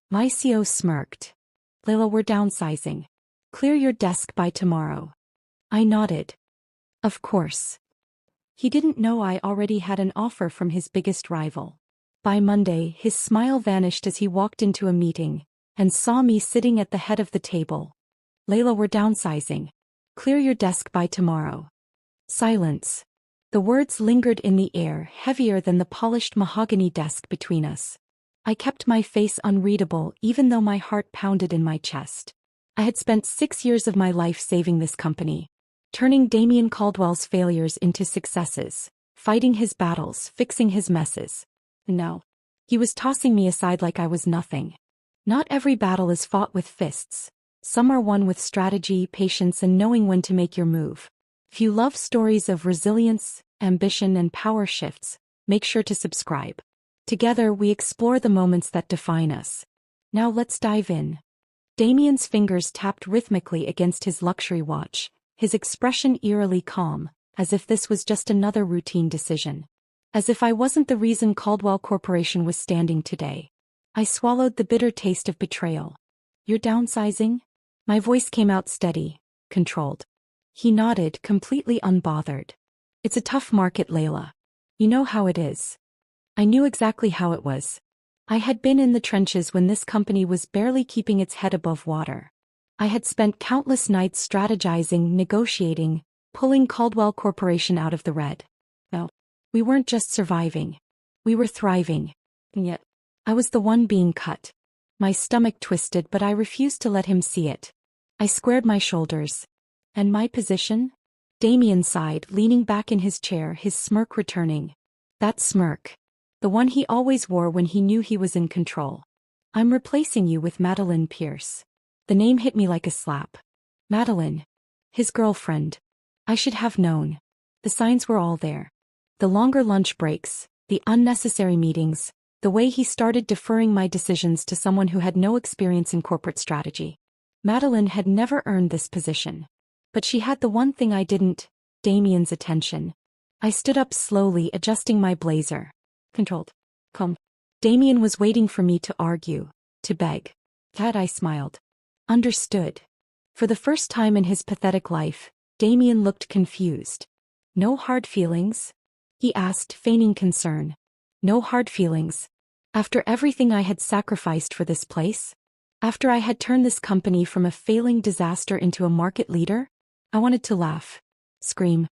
My CO smirked. Layla, we're downsizing. Clear your desk by tomorrow. I nodded. Of course. He didn't know I already had an offer from his biggest rival. By Monday, his smile vanished as he walked into a meeting and saw me sitting at the head of the table. Layla, we're downsizing. Clear your desk by tomorrow. Silence. The words lingered in the air, heavier than the polished mahogany desk between us. I kept my face unreadable even though my heart pounded in my chest. I had spent 6 years of my life saving this company, turning Damien Caldwell's failures into successes, fighting his battles, fixing his messes. No. He was tossing me aside like I was nothing. Not every battle is fought with fists. Some are won with strategy, patience, and knowing when to make your move. If you love stories of resilience, ambition, and power shifts, make sure to subscribe. Together, we explore the moments that define us. Now let's dive in. Damien's fingers tapped rhythmically against his luxury watch, his expression eerily calm, as if this was just another routine decision. As if I wasn't the reason Caldwell Corporation was standing today. I swallowed the bitter taste of betrayal. You're downsizing? My voice came out steady, controlled. He nodded, completely unbothered. It's a tough market, Layla. You know how it is. I knew exactly how it was. I had been in the trenches when this company was barely keeping its head above water. I had spent countless nights strategizing, negotiating, pulling Caldwell Corporation out of the red. No, we weren't just surviving. We were thriving. And yet, I was the one being cut. My stomach twisted, but I refused to let him see it. I squared my shoulders. And my position? Damien sighed, leaning back in his chair, his smirk returning. That smirk. The one he always wore when he knew he was in control. I'm replacing you with Madeline Pierce. The name hit me like a slap. Madeline. His girlfriend. I should have known. The signs were all there. The longer lunch breaks, the unnecessary meetings, the way he started deferring my decisions to someone who had no experience in corporate strategy. Madeline had never earned this position. But she had the one thing I didn't, Damien's attention. I stood up slowly, adjusting my blazer. Controlled. Calm. Damien was waiting for me to argue, to beg. That I smiled. Understood. For the first time in his pathetic life, Damien looked confused. No hard feelings? He asked, feigning concern. No hard feelings. After everything I had sacrificed for this place? After I had turned this company from a failing disaster into a market leader? I wanted to laugh. Scream.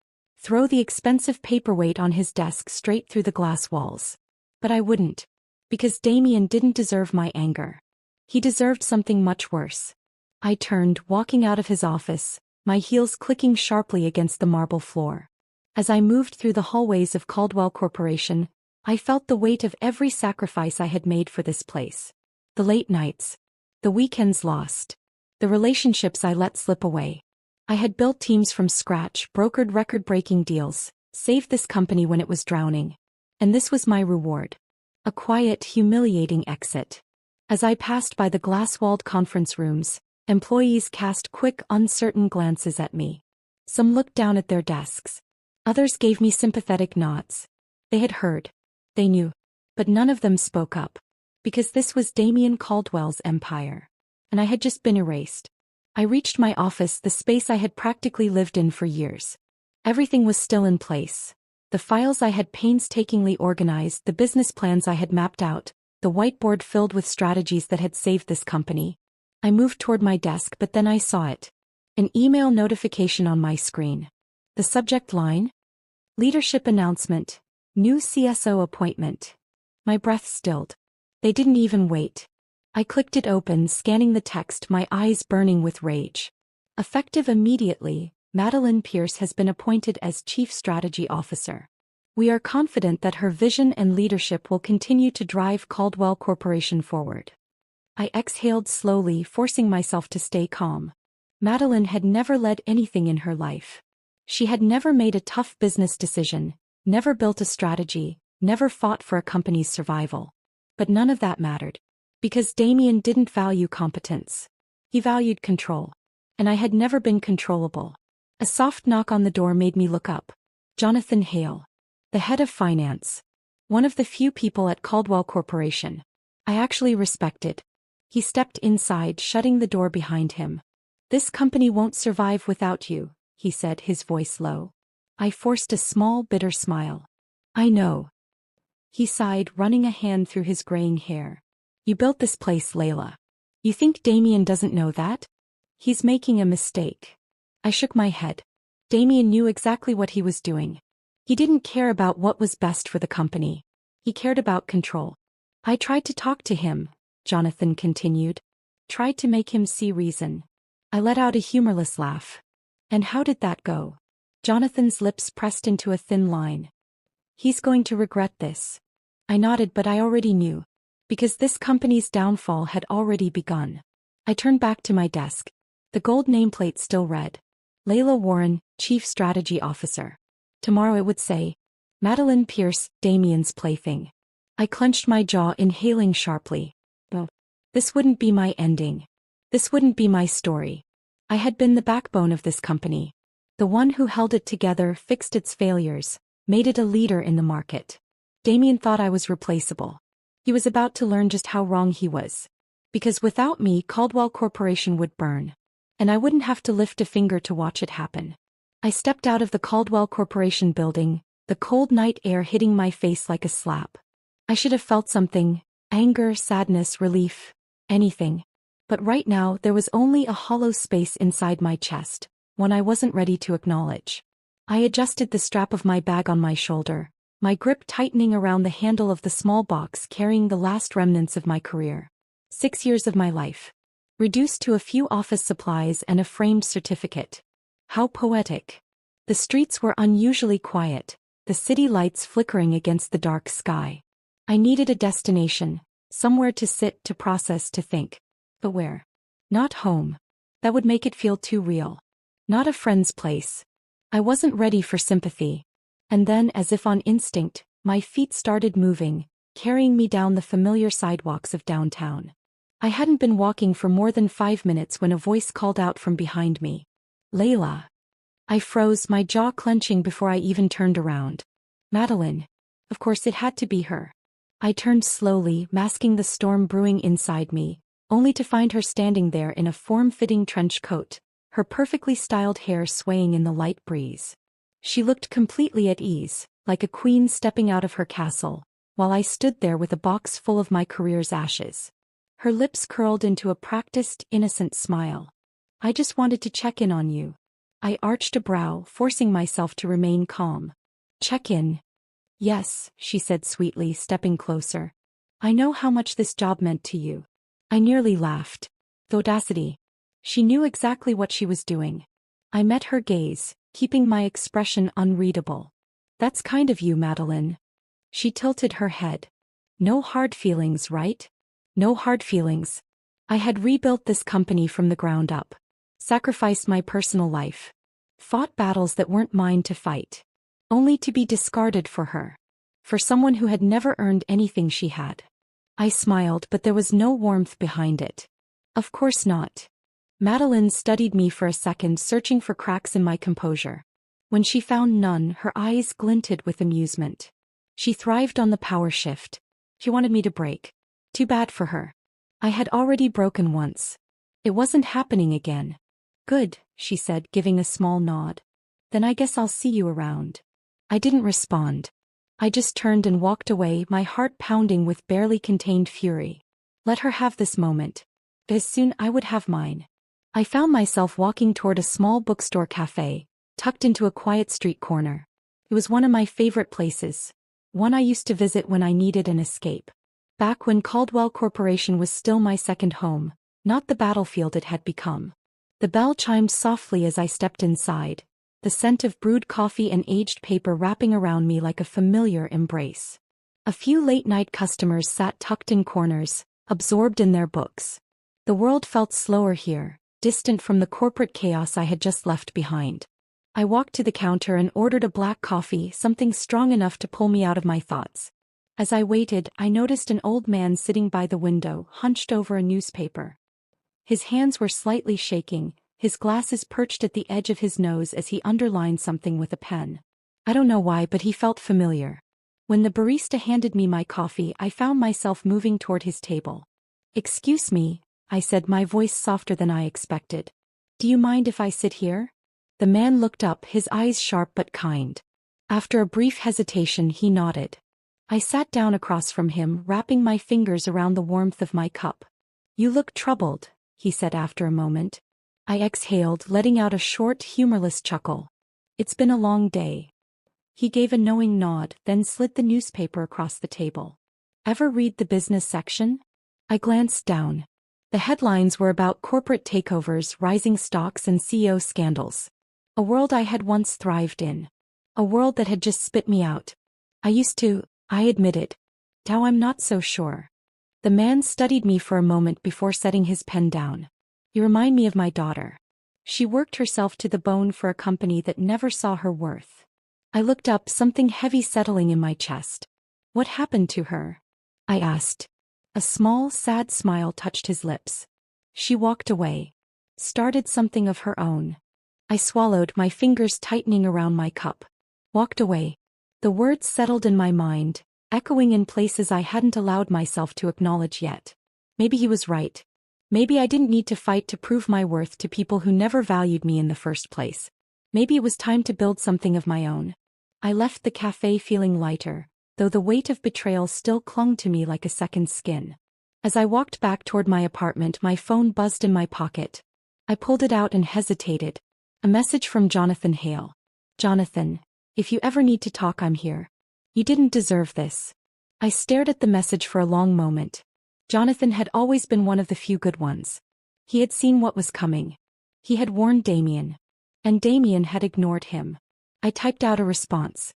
Throw the expensive paperweight on his desk straight through the glass walls. But I wouldn't. Because Damien didn't deserve my anger. He deserved something much worse. I turned, walking out of his office, my heels clicking sharply against the marble floor. As I moved through the hallways of Caldwell Corporation, I felt the weight of every sacrifice I had made for this place. The late nights. The weekends lost. The relationships I let slip away. I had built teams from scratch, brokered record-breaking deals, saved this company when it was drowning. And this was my reward. A quiet, humiliating exit. As I passed by the glass-walled conference rooms, employees cast quick, uncertain glances at me. Some looked down at their desks. Others gave me sympathetic nods. They had heard. They knew. But none of them spoke up. Because this was Damien Caldwell's empire. And I had just been erased. I reached my office, the space I had practically lived in for years. Everything was still in place. The files I had painstakingly organized, the business plans I had mapped out, the whiteboard filled with strategies that had saved this company. I moved toward my desk, but then I saw it. An email notification on my screen. The subject line? Leadership announcement. New CSO appointment. My breath stilled. They didn't even wait. I clicked it open, scanning the text, my eyes burning with rage. Effective immediately, Madeline Pierce has been appointed as Chief Strategy Officer. We are confident that her vision and leadership will continue to drive Caldwell Corporation forward. I exhaled slowly, forcing myself to stay calm. Madeline had never led anything in her life. She had never made a tough business decision, never built a strategy, never fought for a company's survival. But none of that mattered. Because Damien didn't value competence. He valued control. And I had never been controllable. A soft knock on the door made me look up. Jonathan Hale. The head of finance. One of the few people at Caldwell Corporation I actually respected. He stepped inside, shutting the door behind him. "This company won't survive without you," he said, his voice low. I forced a small, bitter smile. "I know." He sighed, running a hand through his graying hair. "You built this place, Layla. You think Damien doesn't know that? He's making a mistake." I shook my head. Damien knew exactly what he was doing. He didn't care about what was best for the company. He cared about control. "I tried to talk to him," Jonathan continued. "Tried to make him see reason." I let out a humorless laugh. "And how did that go?" Jonathan's lips pressed into a thin line. "He's going to regret this." I nodded, but I already knew. Because this company's downfall had already begun. I turned back to my desk. The gold nameplate still read, "Layla Warren, Chief Strategy Officer." Tomorrow it would say, "Madeline Pierce, Damien's plaything." I clenched my jaw, inhaling sharply. Oh, this wouldn't be my ending. This wouldn't be my story. I had been the backbone of this company. The one who held it together, fixed its failures, made it a leader in the market. Damien thought I was replaceable. He was about to learn just how wrong he was. Because without me, Caldwell Corporation would burn. And I wouldn't have to lift a finger to watch it happen. I stepped out of the Caldwell Corporation building, the cold night air hitting my face like a slap. I should have felt something, anger, sadness, relief, anything. But right now there was only a hollow space inside my chest, one I wasn't ready to acknowledge. I adjusted the strap of my bag on my shoulder, my grip tightening around the handle of the small box carrying the last remnants of my career. 6 years of my life. Reduced to a few office supplies and a framed certificate. How poetic. The streets were unusually quiet, the city lights flickering against the dark sky. I needed a destination, somewhere to sit, to process, to think. But where? Not home. That would make it feel too real. Not a friend's place. I wasn't ready for sympathy. And then, as if on instinct, my feet started moving, carrying me down the familiar sidewalks of downtown. I hadn't been walking for more than 5 minutes when a voice called out from behind me. "Layla." I froze, my jaw clenching before I even turned around. Madeline. Of course it had to be her. I turned slowly, masking the storm brewing inside me, only to find her standing there in a form-fitting trench coat, her perfectly styled hair swaying in the light breeze. She looked completely at ease, like a queen stepping out of her castle, while I stood there with a box full of my career's ashes. Her lips curled into a practiced, innocent smile. "I just wanted to check in on you." I arched a brow, forcing myself to remain calm. "Check in?" "Yes," she said sweetly, stepping closer. "I know how much this job meant to you." I nearly laughed. The audacity. She knew exactly what she was doing. I met her gaze, keeping my expression unreadable. "That's kind of you, Madeline." She tilted her head. "No hard feelings, right?" No hard feelings. I had rebuilt this company from the ground up. Sacrificed my personal life. Fought battles that weren't mine to fight. Only to be discarded for her. For someone who had never earned anything she had. I smiled, but there was no warmth behind it. "Of course not." Madeline studied me for a second, searching for cracks in my composure. When she found none, her eyes glinted with amusement. She thrived on the power shift. She wanted me to break. Too bad for her. I had already broken once. It wasn't happening again. "Good," she said, giving a small nod. "Then I guess I'll see you around." I didn't respond. I just turned and walked away, my heart pounding with barely contained fury. Let her have this moment. As soon I would have mine. I found myself walking toward a small bookstore cafe, tucked into a quiet street corner. It was one of my favorite places. One I used to visit when I needed an escape. Back when Caldwell Corporation was still my second home, not the battlefield it had become. The bell chimed softly as I stepped inside, the scent of brewed coffee and aged paper wrapping around me like a familiar embrace. A few late-night customers sat tucked in corners, absorbed in their books. The world felt slower here, distant from the corporate chaos I had just left behind. I walked to the counter and ordered a black coffee, something strong enough to pull me out of my thoughts. As I waited, I noticed an old man sitting by the window, hunched over a newspaper. His hands were slightly shaking, his glasses perched at the edge of his nose as he underlined something with a pen. I don't know why, but he felt familiar. When the barista handed me my coffee, I found myself moving toward his table. Excuse me, I said, my voice softer than I expected. Do you mind if I sit here? The man looked up, his eyes sharp but kind. After a brief hesitation, he nodded. I sat down across from him, wrapping my fingers around the warmth of my cup. You look troubled, he said after a moment. I exhaled, letting out a short, humorless chuckle. It's been a long day. He gave a knowing nod, then slid the newspaper across the table. Ever read the business section? I glanced down. The headlines were about corporate takeovers, rising stocks, and CEO scandals. A world I had once thrived in. A world that had just spit me out. I admitted. Now I'm not so sure. The man studied me for a moment before setting his pen down. You remind me of my daughter. She worked herself to the bone for a company that never saw her worth. I looked up, something heavy settling in my chest. What happened to her? I asked. A small, sad smile touched his lips. She walked away. Started something of her own. I swallowed, my fingers tightening around my cup. Walked away. The words settled in my mind, echoing in places I hadn't allowed myself to acknowledge yet. Maybe he was right. Maybe I didn't need to fight to prove my worth to people who never valued me in the first place. Maybe it was time to build something of my own. I left the cafe feeling lighter, though the weight of betrayal still clung to me like a second skin. As I walked back toward my apartment, my phone buzzed in my pocket. I pulled it out and hesitated. A message from Jonathan Hale. Jonathan, if you ever need to talk, I'm here. You didn't deserve this. I stared at the message for a long moment. Jonathan had always been one of the few good ones. He had seen what was coming. He had warned Damien. And Damien had ignored him. I typed out a response.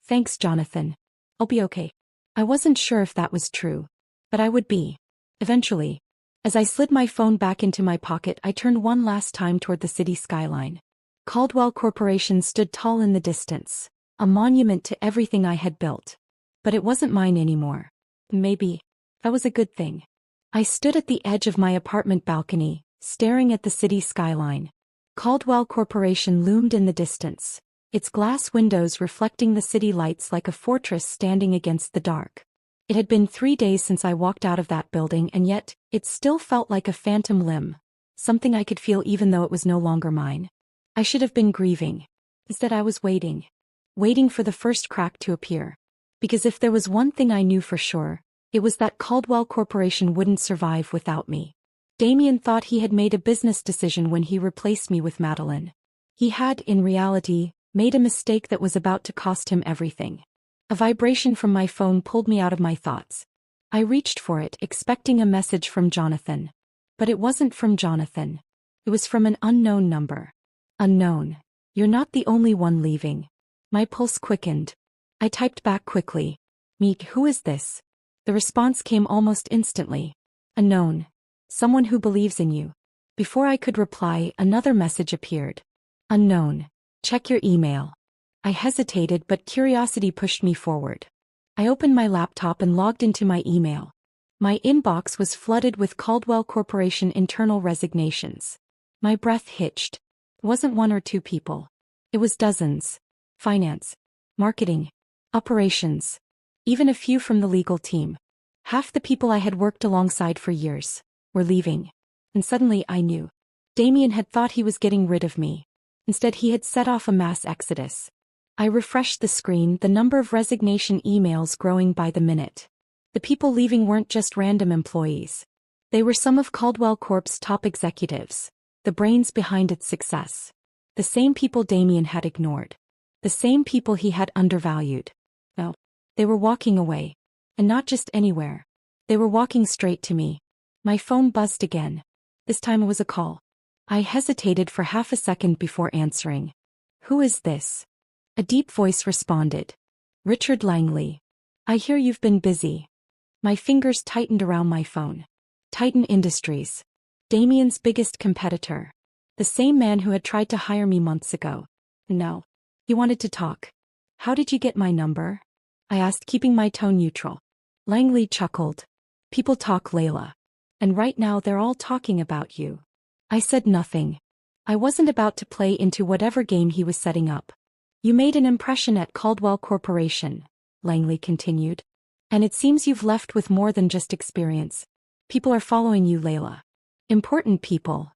Thanks, Jonathan. I'll be okay. I wasn't sure if that was true. But I would be. Eventually. As I slid my phone back into my pocket, I turned one last time toward the city skyline. Caldwell Corporation stood tall in the distance, a monument to everything I had built. But it wasn't mine anymore. Maybe that was a good thing. I stood at the edge of my apartment balcony, staring at the city skyline. Caldwell Corporation loomed in the distance, its glass windows reflecting the city lights like a fortress standing against the dark. It had been 3 days since I walked out of that building, and yet, it still felt like a phantom limb, something I could feel even though it was no longer mine. I should have been grieving. Instead, I was waiting for the first crack to appear. Because if there was one thing I knew for sure, it was that Caldwell Corporation wouldn't survive without me. Damien thought he had made a business decision when he replaced me with Madeline. He had, in reality, made a mistake that was about to cost him everything. A vibration from my phone pulled me out of my thoughts. I reached for it, expecting a message from Jonathan. But it wasn't from Jonathan. It was from an unknown number. Unknown. You're not the only one leaving. My pulse quickened. I typed back quickly. Who is this? The response came almost instantly. Unknown. Someone who believes in you. Before I could reply, another message appeared. Unknown. Check your email. I hesitated, but curiosity pushed me forward. I opened my laptop and logged into my email. My inbox was flooded with Caldwell Corporation internal resignations. My breath hitched. It wasn't one or two people. It was dozens. Finance, marketing, operations, even a few from the legal team. Half the people I had worked alongside for years were leaving. And suddenly I knew. Damien had thought he was getting rid of me. Instead, he had set off a mass exodus. I refreshed the screen, the number of resignation emails growing by the minute. The people leaving weren't just random employees. They were some of Caldwell Corp's top executives, the brains behind its success. The same people Damien had ignored. The same people he had undervalued. No, they were walking away. And not just anywhere. They were walking straight to me. My phone buzzed again. This time it was a call. I hesitated for half a second before answering. Who is this? A deep voice responded. Richard Langley. I hear you've been busy. My fingers tightened around my phone. Titan Industries. Damien's biggest competitor. The same man who had tried to hire me months ago. No. He wanted to talk. How did you get my number? I asked, keeping my tone neutral. Langley chuckled. People talk, Layla. And right now they're all talking about you. I said nothing. I wasn't about to play into whatever game he was setting up. You made an impression at Caldwell Corporation, Langley continued. And it seems you've left with more than just experience. People are following you, Layla. Important people.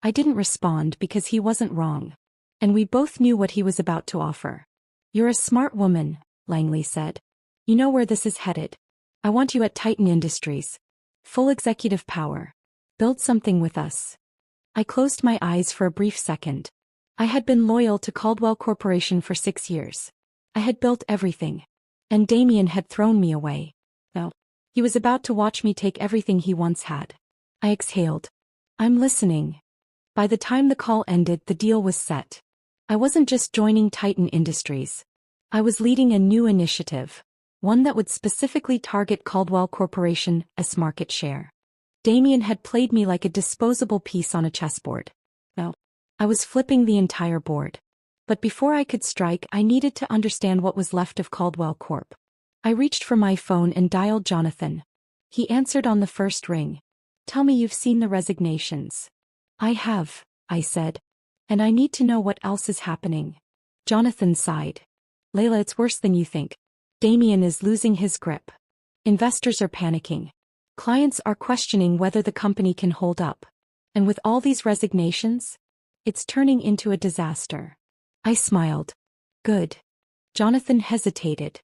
I didn't respond because he wasn't wrong. And we both knew what he was about to offer. You're a smart woman, Langley said. You know where this is headed. I want you at Titan Industries. Full executive power. Build something with us. I closed my eyes for a brief second. I had been loyal to Caldwell Corporation for 6 years. I had built everything. And Damien had thrown me away. No. He was about to watch me take everything he once had. I exhaled. I'm listening. By the time the call ended, the deal was set. I wasn't just joining Titan Industries. I was leading a new initiative. One that would specifically target Caldwell Corporation's market share. Damien had played me like a disposable piece on a chessboard. No. I was flipping the entire board. But before I could strike, I needed to understand what was left of Caldwell Corp. I reached for my phone and dialed Jonathan. He answered on the first ring. Tell me you've seen the resignations. I have, I said. And I need to know what else is happening. Jonathan sighed. Layla, it's worse than you think. Damien is losing his grip. Investors are panicking. Clients are questioning whether the company can hold up. And with all these resignations, it's turning into a disaster. I smiled. Good. Jonathan hesitated.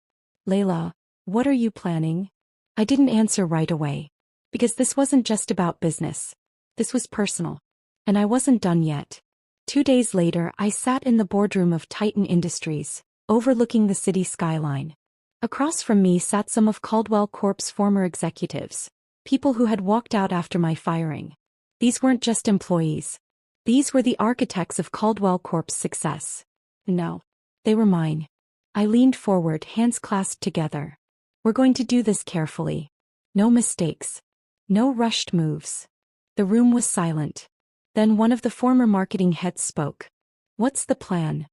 Layla, what are you planning? I didn't answer right away. Because this wasn't just about business. This was personal. And I wasn't done yet. 2 days later, I sat in the boardroom of Titan Industries, overlooking the city skyline. Across from me sat some of Caldwell Corp's former executives, people who had walked out after my firing. These weren't just employees. These were the architects of Caldwell Corp's success. No. They were mine. I leaned forward, hands clasped together. We're going to do this carefully. No mistakes. No rushed moves. The room was silent. Then one of the former marketing heads spoke. What's the plan?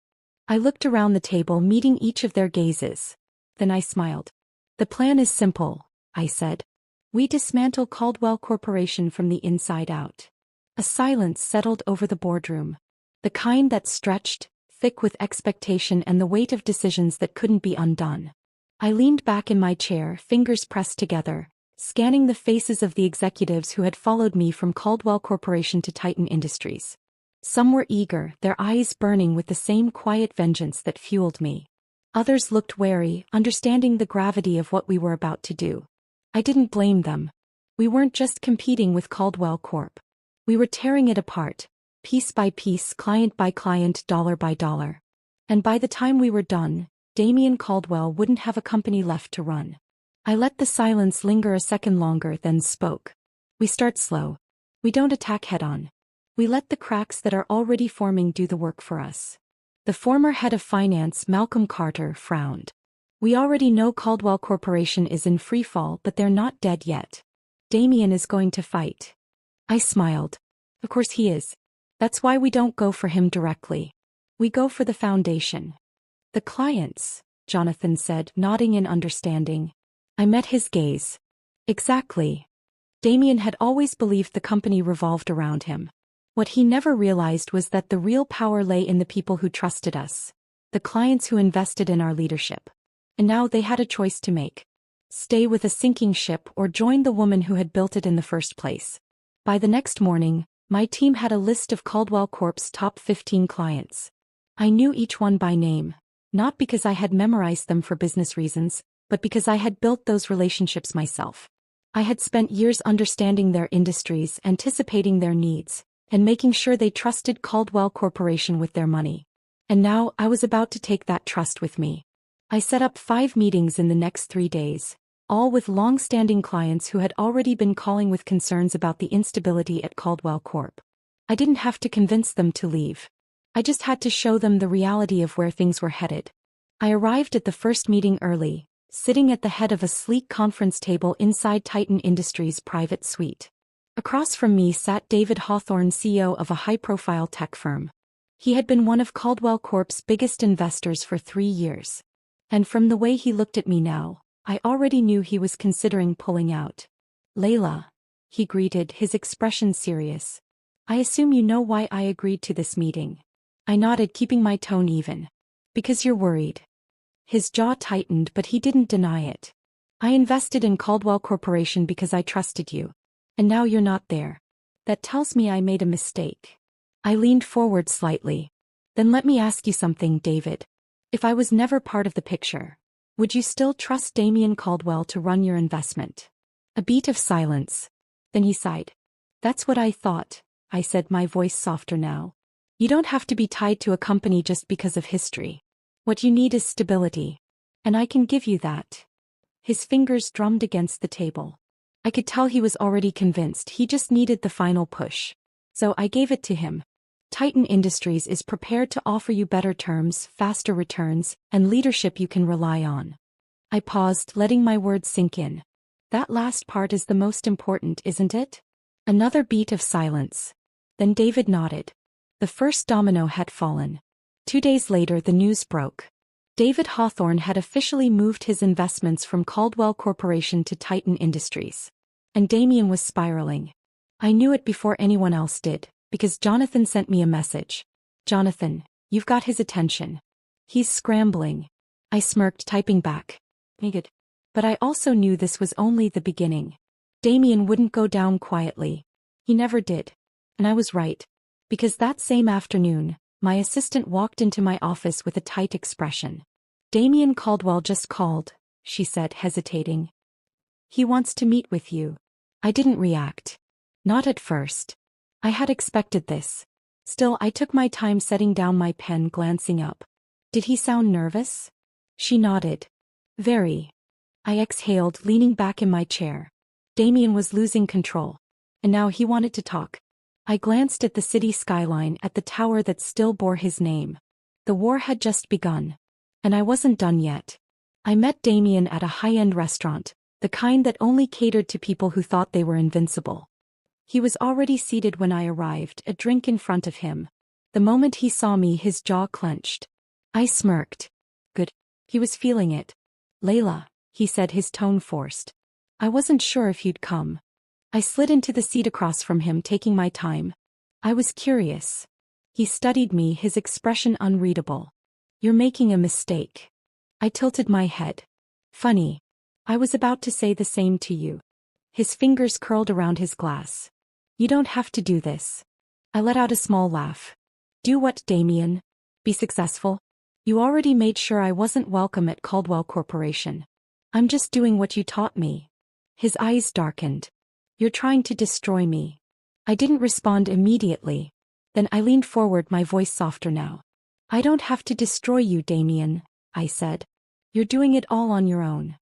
I looked around the table, meeting each of their gazes. Then I smiled. The plan is simple, I said. We dismantle Caldwell Corporation from the inside out. A silence settled over the boardroom. The kind that stretched, thick with expectation and the weight of decisions that couldn't be undone. I leaned back in my chair, fingers pressed together, scanning the faces of the executives who had followed me from Caldwell Corporation to Titan Industries. Some were eager, their eyes burning with the same quiet vengeance that fueled me. Others looked wary, understanding the gravity of what we were about to do. I didn't blame them. We weren't just competing with Caldwell Corp. We were tearing it apart, piece by piece, client by client, dollar by dollar. And by the time we were done, Damien Caldwell wouldn't have a company left to run. I let the silence linger a second longer, then spoke. We start slow. We don't attack head-on. We let the cracks that are already forming do the work for us. The former head of finance, Malcolm Carter, frowned. We already know Caldwell Corporation is in free fall, but they're not dead yet. Damien is going to fight. I smiled. Of course he is. That's why we don't go for him directly. We go for the foundation. The clients, Jonathan said, nodding in understanding. I met his gaze. Exactly. Damien had always believed the company revolved around him. What he never realized was that the real power lay in the people who trusted us, the clients who invested in our leadership. And now they had a choice to make. Stay with a sinking ship or join the woman who had built it in the first place. By the next morning, my team had a list of Caldwell Corp's top 15 clients. I knew each one by name, not because I had memorized them for business reasons, but because I had built those relationships myself. I had spent years understanding their industries, anticipating their needs, and making sure they trusted Caldwell Corporation with their money. And now I was about to take that trust with me. I set up 5 meetings in the next 3 days, all with long-standing clients who had already been calling with concerns about the instability at Caldwell Corp. I didn't have to convince them to leave. I just had to show them the reality of where things were headed. I arrived at the first meeting early, sitting at the head of a sleek conference table inside Titan Industries' private suite. Across from me sat David Hawthorne, CEO of a high-profile tech firm. He had been one of Caldwell Corp's biggest investors for 3 years. And from the way he looked at me now, I already knew he was considering pulling out. Layla, he greeted, his expression serious. I assume you know why I agreed to this meeting. I nodded, keeping my tone even. Because you're worried. His jaw tightened, but he didn't deny it. I invested in Caldwell Corporation because I trusted you. And now you're not there. That tells me I made a mistake. I leaned forward slightly. Then let me ask you something, David. If I was never part of the picture, would you still trust Damien Caldwell to run your investment? A beat of silence. Then he sighed. That's what I thought, I said, my voice softer now. You don't have to be tied to a company just because of history. What you need is stability. And I can give you that. His fingers drummed against the table. I could tell he was already convinced, he just needed the final push. So I gave it to him. Titan Industries is prepared to offer you better terms, faster returns, and leadership you can rely on. I paused, letting my words sink in. That last part is the most important, isn't it? Another beat of silence. Then David nodded. The first domino had fallen. 2 days later the news broke. David Hawthorne had officially moved his investments from Caldwell Corporation to Titan Industries. And Damien was spiraling. I knew it before anyone else did, because Jonathan sent me a message. Jonathan, you've got his attention. He's scrambling. I smirked, typing back. Good. But I also knew this was only the beginning. Damien wouldn't go down quietly. He never did. And I was right. Because that same afternoon, my assistant walked into my office with a tight expression. Damien Caldwell just called, she said, hesitating. He wants to meet with you. I didn't react. Not at first. I had expected this. Still, I took my time setting down my pen, glancing up. Did he sound nervous? She nodded. Very. I exhaled, leaning back in my chair. Damien was losing control. And now he wanted to talk. I glanced at the city skyline, at the tower that still bore his name. The war had just begun. And I wasn't done yet. I met Damien at a high-end restaurant, the kind that only catered to people who thought they were invincible. He was already seated when I arrived, a drink in front of him. The moment he saw me, his jaw clenched. I smirked. Good. He was feeling it. Layla, he said, his tone forced. I wasn't sure if you'd come. I slid into the seat across from him, taking my time. I was curious. He studied me, his expression unreadable. You're making a mistake. I tilted my head. Funny. I was about to say the same to you. His fingers curled around his glass. You don't have to do this. I let out a small laugh. Do what, Damien? Be successful? You already made sure I wasn't welcome at Caldwell Corporation. I'm just doing what you taught me. His eyes darkened. You're trying to destroy me. I didn't respond immediately. Then I leaned forward, my voice softer now. I don't have to destroy you, Damien, I said. You're doing it all on your own.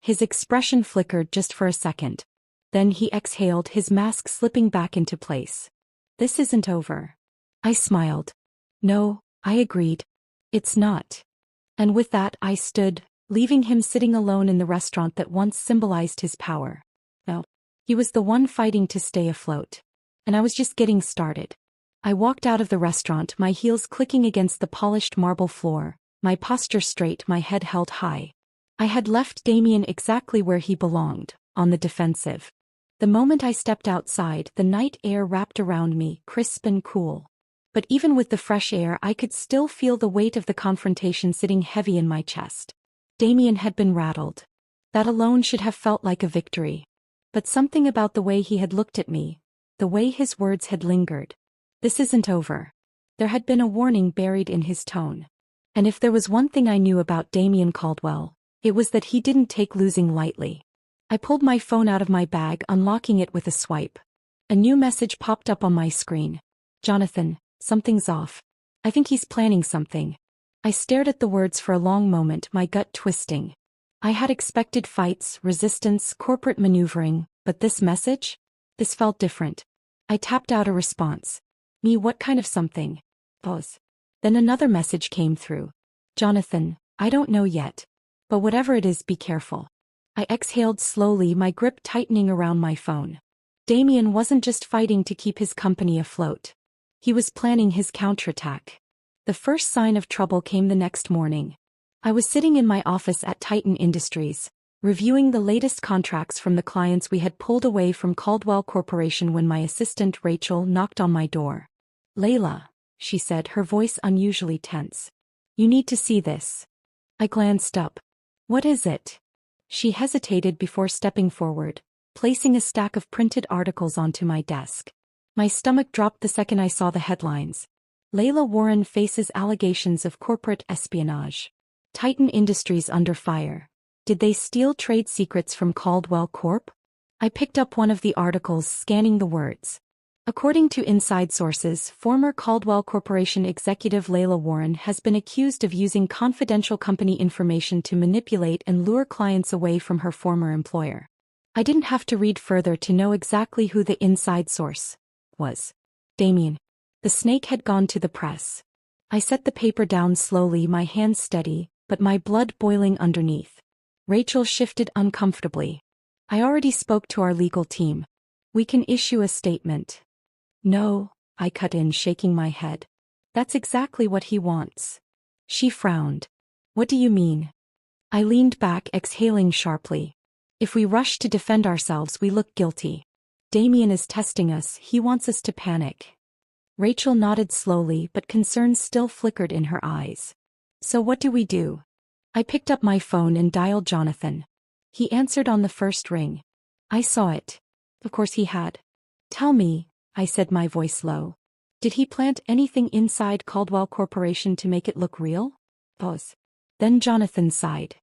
His expression flickered just for a second. Then he exhaled, his mask slipping back into place. This isn't over. I smiled. No, I agreed. It's not. And with that I stood, leaving him sitting alone in the restaurant that once symbolized his power. No. He was the one fighting to stay afloat. And I was just getting started. I walked out of the restaurant, my heels clicking against the polished marble floor, my posture straight, my head held high. I had left Damien exactly where he belonged, on the defensive. The moment I stepped outside, the night air wrapped around me, crisp and cool. But even with the fresh air, I could still feel the weight of the confrontation sitting heavy in my chest. Damien had been rattled. That alone should have felt like a victory. But something about the way he had looked at me, the way his words had lingered. This isn't over. There had been a warning buried in his tone. And if there was one thing I knew about Damien Caldwell, it was that he didn't take losing lightly. I pulled my phone out of my bag, unlocking it with a swipe. A new message popped up on my screen. Jonathan, something's off. I think he's planning something. I stared at the words for a long moment, my gut twisting. I had expected fights, resistance, corporate maneuvering, but this message? This felt different. I tapped out a response. Me, what kind of something? Pause. Then another message came through. Jonathan, I don't know yet. But whatever it is, be careful. I exhaled slowly, my grip tightening around my phone. Damien wasn't just fighting to keep his company afloat. He was planning his counterattack. The first sign of trouble came the next morning. I was sitting in my office at Titan Industries, reviewing the latest contracts from the clients we had pulled away from Caldwell Corporation when my assistant Rachel knocked on my door. Layla, she said, her voice unusually tense. You need to see this. I glanced up. What is it? She hesitated before stepping forward. placing a stack of printed articles onto my desk. My stomach dropped the second I saw the headlines. Layla Warren faces allegations of corporate espionage. Titan Industries under fire. Did they steal trade secrets from Caldwell Corp? I picked up one of the articles, scanning the words. According to inside sources, former Caldwell Corporation executive Layla Warren has been accused of using confidential company information to manipulate and lure clients away from her former employer. I didn't have to read further to know exactly who the inside source was. Damien. The snake had gone to the press. I set the paper down slowly, my hands steady, but my blood boiling underneath. Rachel shifted uncomfortably. I already spoke to our legal team. We can issue a statement. No, I cut in, shaking my head. That's exactly what he wants. She frowned. What do you mean? I leaned back, exhaling sharply. If we rush to defend ourselves, we look guilty. Damien is testing us, he wants us to panic. Rachel nodded slowly, but concern still flickered in her eyes. So what do we do? I picked up my phone and dialed Jonathan. He answered on the first ring. I saw it. Of course he had. Tell me, I said, my voice low. Did he plant anything inside Caldwell Corporation to make it look real? Pause. Then Jonathan sighed.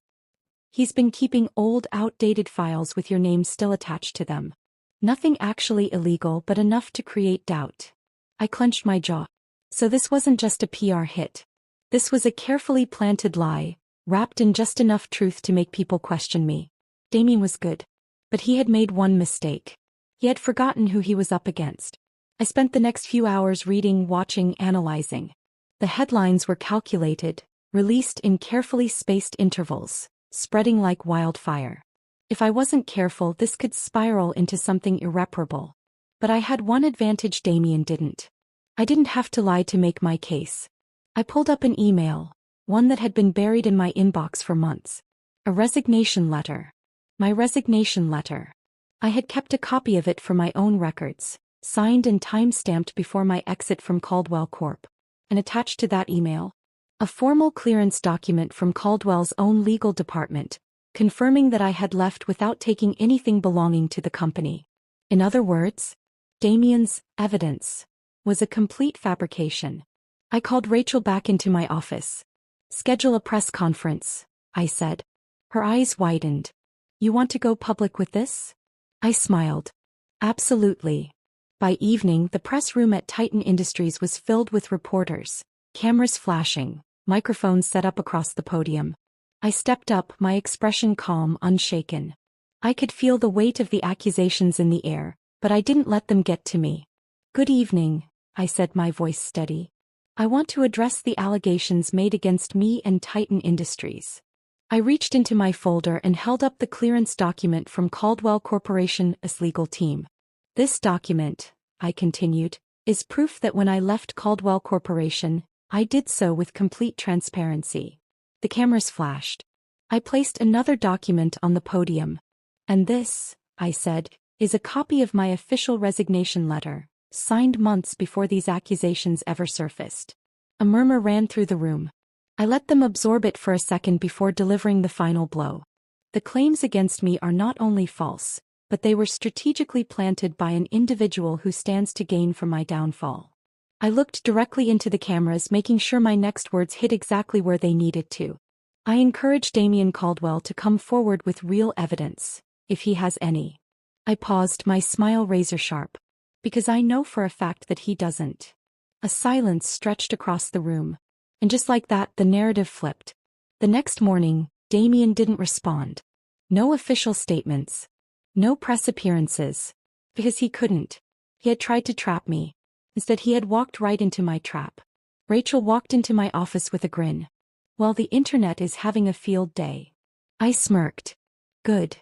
He's been keeping old, outdated files with your name still attached to them. Nothing actually illegal, but enough to create doubt. I clenched my jaw. So this wasn't just a PR hit. This was a carefully planted lie, wrapped in just enough truth to make people question me. Damien was good. But he had made one mistake. He had forgotten who he was up against. I spent the next few hours reading, watching, analyzing. The headlines were calculated, released in carefully spaced intervals, spreading like wildfire. If I wasn't careful, this could spiral into something irreparable. But I had one advantage Damien didn't. I didn't have to lie to make my case. I pulled up an email, one that had been buried in my inbox for months. A resignation letter. My resignation letter. I had kept a copy of it for my own records, signed and time-stamped before my exit from Caldwell Corp. And attached to that email, a formal clearance document from Caldwell's own legal department, confirming that I had left without taking anything belonging to the company. In other words, Damien's evidence was a complete fabrication. I called Rachel back into my office. Schedule a press conference, I said. Her eyes widened. You want to go public with this? I smiled. Absolutely. By evening, the press room at Titan Industries was filled with reporters, cameras flashing, microphones set up across the podium. I stepped up, my expression calm, unshaken. I could feel the weight of the accusations in the air, but I didn't let them get to me. Good evening, I said, my voice steady. I want to address the allegations made against me and Titan Industries. I reached into my folder and held up the clearance document from Caldwell Corporation's legal team. This document, I continued, is proof that when I left Caldwell Corporation, I did so with complete transparency. The cameras flashed. I placed another document on the podium. And this, I said, is a copy of my official resignation letter, signed months before these accusations ever surfaced. A murmur ran through the room. I let them absorb it for a second before delivering the final blow. The claims against me are not only false, but they were strategically planted by an individual who stands to gain from my downfall. I looked directly into the cameras, making sure my next words hit exactly where they needed to. I encouraged Damien Caldwell to come forward with real evidence, if he has any. I paused, my smile razor sharp. Because I know for a fact that he doesn't. A silence stretched across the room. And just like that, the narrative flipped. The next morning, Damien didn't respond. No official statements. No press appearances. Because he couldn't. He had tried to trap me. Instead, he had walked right into my trap. Rachel walked into my office with a grin. Well, the internet is having a field day. I smirked. Good.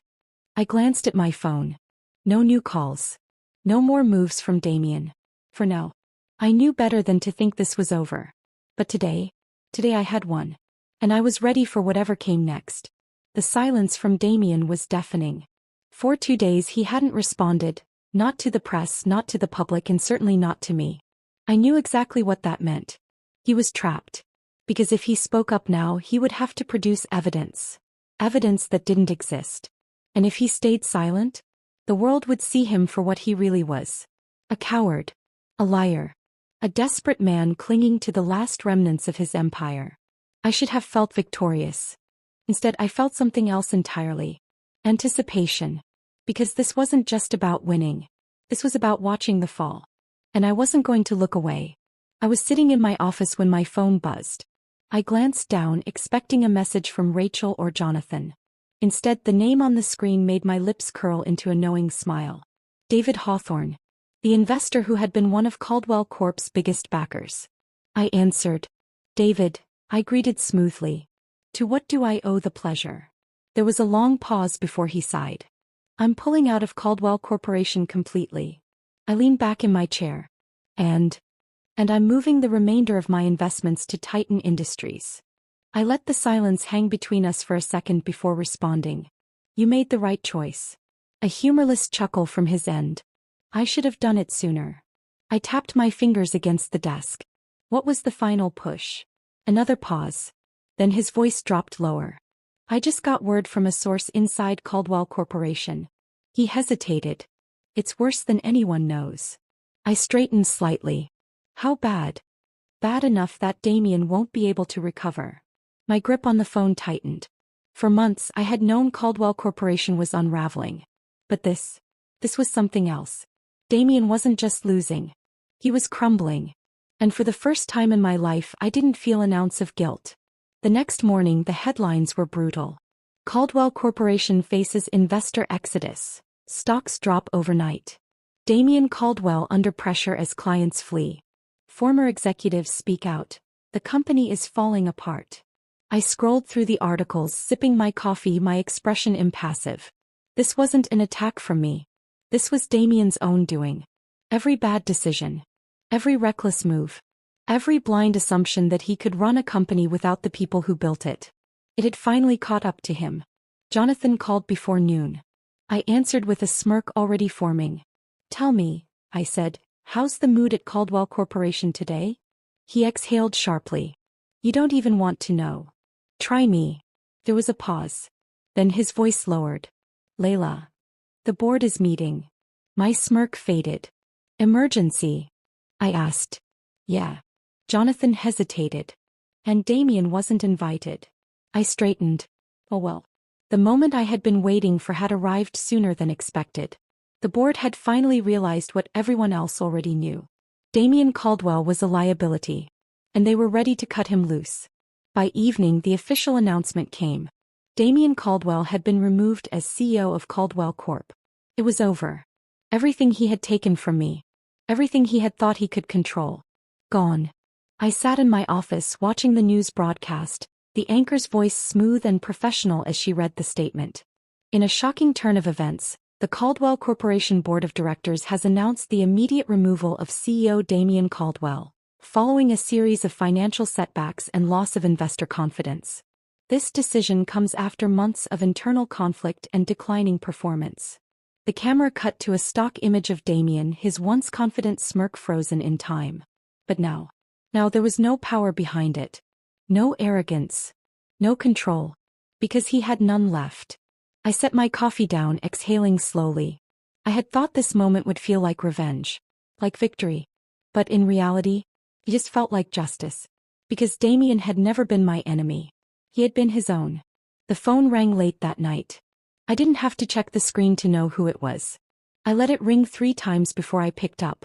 I glanced at my phone. No new calls. No more moves from Damien. For now. I knew better than to think this was over. But today I had one. And I was ready for whatever came next. The silence from Damien was deafening. For 2 days he hadn't responded, not to the press, not to the public, and certainly not to me. I knew exactly what that meant. He was trapped. Because if he spoke up now, he would have to produce evidence. Evidence that didn't exist. And if he stayed silent, The world would see him for what he really was. A coward. A liar. A desperate man clinging to the last remnants of his empire. I should have felt victorious. Instead, I felt something else entirely. Anticipation. Because this wasn't just about winning. This was about watching the fall. And I wasn't going to look away. I was sitting in my office when my phone buzzed. I glanced down, expecting a message from Rachel or Jonathan. Instead, the name on the screen made my lips curl into a knowing smile. David Hawthorne. The investor who had been one of Caldwell Corp's biggest backers. I answered. David, I greeted smoothly. To what do I owe the pleasure? There was a long pause before he sighed. I'm pulling out of Caldwell Corporation completely. I leaned back in my chair. And I'm moving the remainder of my investments to Titan Industries. I let the silence hang between us for a second before responding. You made the right choice. A humorless chuckle from his end. I should have done it sooner. I tapped my fingers against the desk. What was the final push? Another pause. Then his voice dropped lower. I just got word from a source inside Caldwell Corporation. He hesitated. It's worse than anyone knows. I straightened slightly. How bad? Bad enough that Damien won't be able to recover. My grip on the phone tightened. For months I had known Caldwell Corporation was unraveling. But this was something else. Damien wasn't just losing. He was crumbling. And for the first time in my life I didn't feel an ounce of guilt. The next morning the headlines were brutal. Caldwell Corporation faces investor exodus. Stocks drop overnight. Damien Caldwell under pressure as clients flee. Former executives speak out. The company is falling apart. I scrolled through the articles, sipping my coffee, my expression impassive. This wasn't an attack from me. This was Damien's own doing. Every bad decision. Every reckless move. Every blind assumption that he could run a company without the people who built it. It had finally caught up to him. Jonathan called before noon. I answered with a smirk already forming. Tell me, I said, how's the mood at Caldwell Corporation today? He exhaled sharply. You don't even want to know. Try me. There was a pause. Then his voice lowered. Layla. The board is meeting. My smirk faded. Emergency? I asked. Yeah. Jonathan hesitated. And Damien wasn't invited. I straightened. Oh well. The moment I had been waiting for had arrived sooner than expected. The board had finally realized what everyone else already knew. Damien Caldwell was a liability. And they were ready to cut him loose. By evening the official announcement came. Damien Caldwell had been removed as CEO of Caldwell Corp. It was over. Everything he had taken from me. Everything he had thought he could control. Gone. I sat in my office watching the news broadcast, the anchor's voice smooth and professional as she read the statement. In a shocking turn of events, the Caldwell Corporation Board of Directors has announced the immediate removal of CEO Damien Caldwell, following a series of financial setbacks and loss of investor confidence. This decision comes after months of internal conflict and declining performance. The camera cut to a stock image of Damien, his once confident smirk frozen in time. But now there was no power behind it. No arrogance. No control. Because he had none left. I set my coffee down, exhaling slowly. I had thought this moment would feel like revenge. Like victory. But in reality, it just felt like justice. Because Damien had never been my enemy. He had been his own. The phone rang late that night. I didn't have to check the screen to know who it was. I let it ring 3 times before I picked up.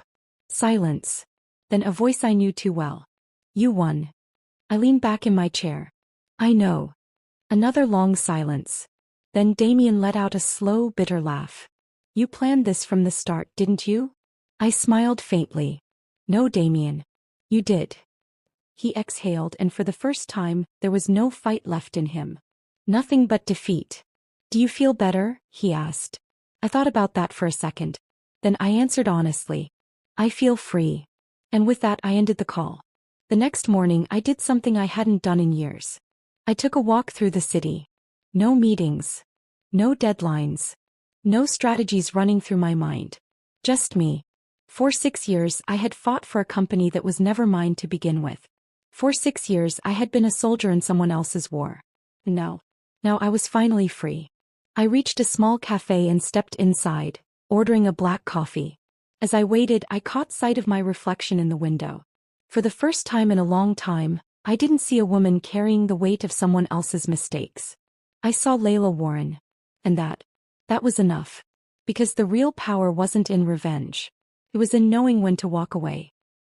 Silence. Then a voice I knew too well. You won. I leaned back in my chair. I know. Another long silence. Then Damien let out a slow, bitter laugh. You planned this from the start, didn't you? I smiled faintly. No, Damien. You did. He exhaled, and for the first time, there was no fight left in him. Nothing but defeat. Do you feel better? He asked. I thought about that for a second. Then I answered honestly. I feel free. And with that I ended the call. The next morning I did something I hadn't done in years. I took a walk through the city. No meetings. No deadlines. No strategies running through my mind. Just me. For 6 years I had fought for a company that was never mine to begin with. For 6 years I had been a soldier in someone else's war. Now I was finally free. I reached a small cafe and stepped inside, ordering a black coffee. As I waited, I caught sight of my reflection in the window. For the first time in a long time, I didn't see a woman carrying the weight of someone else's mistakes. I saw Layla Warren. And that was enough. Because the real power wasn't in revenge. It was in knowing when to walk away.